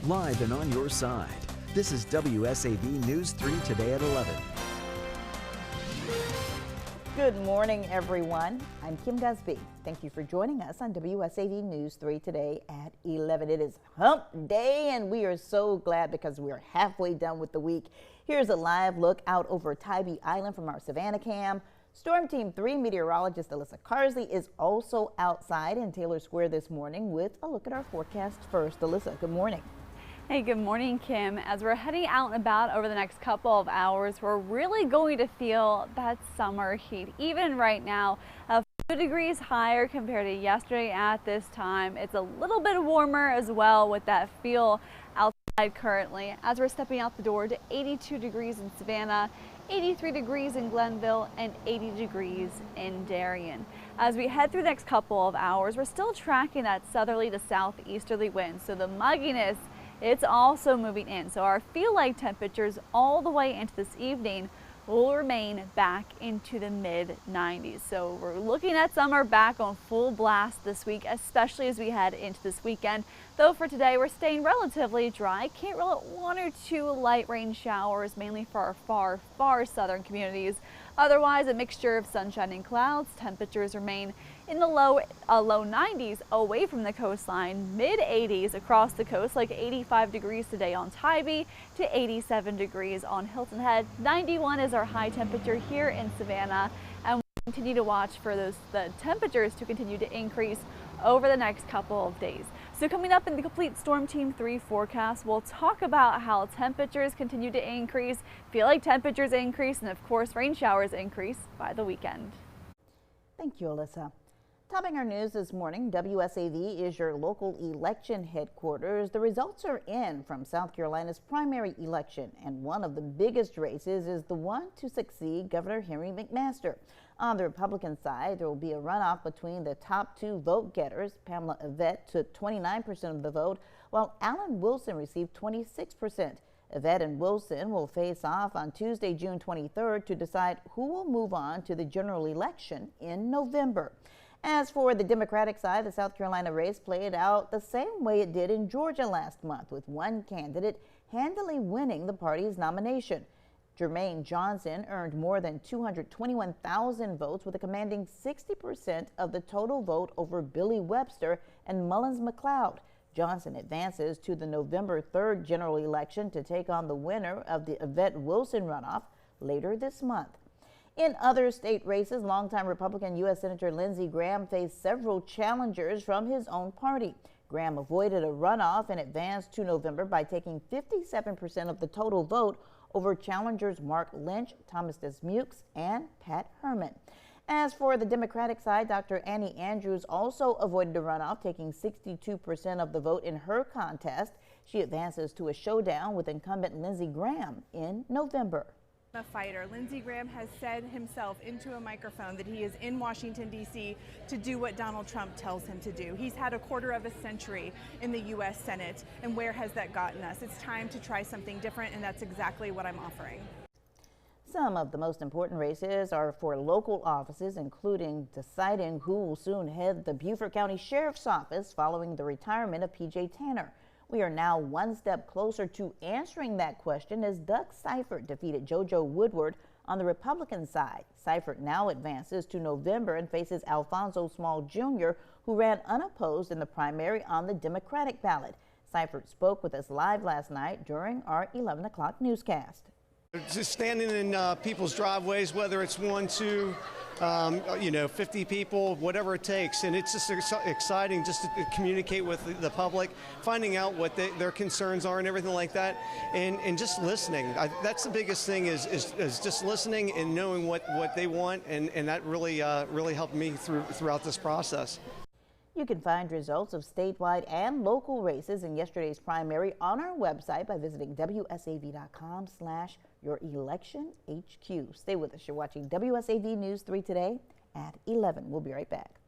live and on your side. This is WSAV News 3 today at 11. Good morning, everyone. I'm Kim Gusby. Thank you for joining us on WSAV News 3 today at 11. It is hump day, and we are so glad because we are halfway done with the week. Here's a live look out over Tybee Island from our Savannah cam. Storm Team 3 meteorologist Alyssa Carsley is also outside in Taylor Square this morning with a look at our forecast first. Alyssa, good morning. Hey, good morning, Kim. As we're heading out and about over the next couple of hours, we're really going to feel that summer heat. Even right now, a few degrees higher compared to yesterday at this time. It's a little bit warmer as well with that feel outside currently. As we're stepping out the door to 82 degrees in Savannah, 83 degrees in Glenville, and 80 degrees in Darien. As we head through the next couple of hours, we're still tracking that southerly to southeasterly wind, so the mugginess, it's also moving in. So our feel like temperatures all the way into this evening will remain back into the mid 90s. So we're looking at summer back on full blast this week, especially as we head into this weekend. Though for today, we're staying relatively dry. Can't rule out one or two light rain showers, mainly for our far southern communities. Otherwise, a mixture of sunshine and clouds. Temperatures remain in the low 90s away from the coastline, mid 80s across the coast, like 85 degrees today on Tybee to 87 degrees on Hilton Head. 91 is our high temperature here in Savannah, and we'll continue to watch for the temperatures to continue to increase over the next couple of days. So coming up in the complete Storm Team 3 forecast, we'll talk about how temperatures continue to increase, feel like temperatures increase, and of course rain showers increase by the weekend. Thank you, Alyssa. Topping our news this morning, WSAV is your local election headquarters. The results are in from South Carolina's primary election, and one of the biggest races is the one to succeed Governor Henry McMaster. On the Republican side, there will be a runoff between the top two vote getters. Pamela Yvette took 29% of the vote, while Alan Wilson received 26%. Yvette and Wilson will face off on Tuesday, June 23rd to decide who will move on to the general election in November. As for the Democratic side, the South Carolina race played out the same way it did in Georgia last month, with one candidate handily winning the party's nomination. Jermaine Johnson earned more than 221,000 votes with a commanding 60% of the total vote over Billy Webster and Mullins McLeod. Johnson advances to the November 3rd general election to take on the winner of the Yvette-Wilson runoff later this month. In other state races, longtime Republican U.S. Senator Lindsey Graham faced several challengers from his own party. Graham avoided a runoff and advanced to November by taking 57% of the total vote over challengers Mark Lynch, Thomas Desmukes, and Pat Herman. As for the Democratic side, Dr. Annie Andrews also avoided a runoff, taking 62% of the vote in her contest. She advances to a showdown with incumbent Lindsey Graham in November. A fighter. Lindsey Graham has said himself into a microphone that he is in Washington, D.C. to do what Donald Trump tells him to do. He's had a quarter of a century in the U.S. Senate, and where has that gotten us? It's time to try something different, and that's exactly what I'm offering. Some of the most important races are for local offices, including deciding who will soon head the Beaufort County Sheriff's Office following the retirement of P.J. Tanner. We are now one step closer to answering that question as Doug Seifert defeated JoJo Woodward on the Republican side. Seifert now advances to November and faces Alfonso Small Jr., who ran unopposed in the primary on the Democratic ballot. Seifert spoke with us live last night during our 11 o'clock newscast. Just standing in people's driveways, whether it's 1, 2, 50 people, whatever it takes. And it's just exciting just to communicate with the public, finding out what their concerns are and everything like that, and just listening. That's the biggest thing is just listening and knowing what they want, and that really helped me throughout this process. You can find results of statewide and local races in yesterday's primary on our website by visiting wsav.com/yourelectionhq. Stay with us. You're watching WSAV News 3 today at 11. We'll be right back.